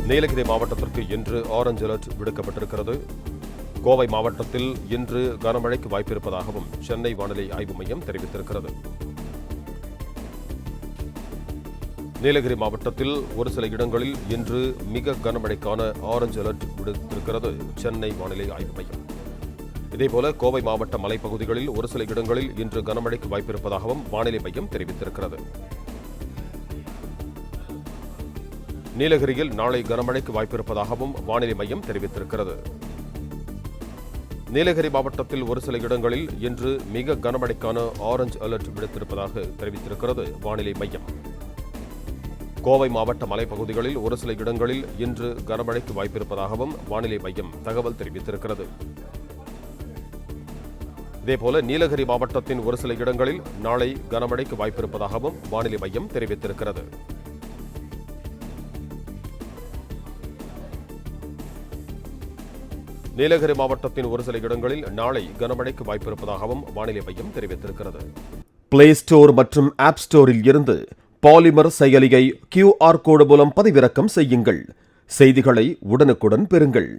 நீலகிரி மாவட்டத்திற்கு இன்று orange alert விடுக்கப்பட்டிருக்கிறது. Kovai மாவட்டத்தில் இன்று கனமழைக்கு வாய்ப்பிருப்பதாகவும் சென்னை வானிலை ஆய்வு மையம் தெரிவித்திருக்கிறது. நீலகிரி மாவட்டத்தில் ஒரு சில இடங்களில் இன்று மிக கனமழைக்கான ஆரஞ்ச் அலர்ட் விடுத்திருக்கிறது சென்னை வானிலை ஆய்வு மையம். இதேபோல கோவை மாவட்ட மலைப்பகுதிகளில் ஒரு சில இடங்களில் இன்று கனமழைக்கு வாய்ப்பிருப்பதாகவும் வானிலை மையம் தெரிவித்திருக்கிறது. நீலகிரியில் நாளை கனமழைக்கு வாய்ப்பிருப்பதாகவும் வானிலை மையம் தெரிவித்திருக்கிறது. நீலகிரி மாவட்டத்தில் ஒரு சில இடங்களில் இன்று மிக கனமழைக்கான ஆரஞ்ச் அலர்ட் விடுத்திருப்பதாக தெரிவித்திருக்கிறது வானிலை மையம். கோவை மாவட்ட மலைப்பகுதிகளில் ஒரு சில இடங்களில் இன்று கனமழைக்கு வாய்ப்பிருப்பதாகவும் வானிலை மையம் தகவல் தெரிவித்திருக்கிறது. இதேபோல நீலகிரி மாவட்டத்தின் ஒரு சில இடங்களில் நாளை கனமழைக்கு வாய்ப்பிருப்பதாகவும் வானிலை மையம் தெரிவித்திருக்கிறது. நீலகிரி மாவட்டத்தின் ஒரு சில இடங்களில் நாளை கனமழைக்கு வாய்ப்பிருப்பதாகவும் வானிலை மையம் தெரிவித்திருக்கிறது. பிளே ஸ்டோர் மற்றும் ஆப் ஸ்டோரில் இருந்து பாலிமர் செயலியை QR கோடு மூலம் பதிவிறக்கம் செய்யுங்கள். செய்திகளை உடனுக்குடன் பெறுங்கள்.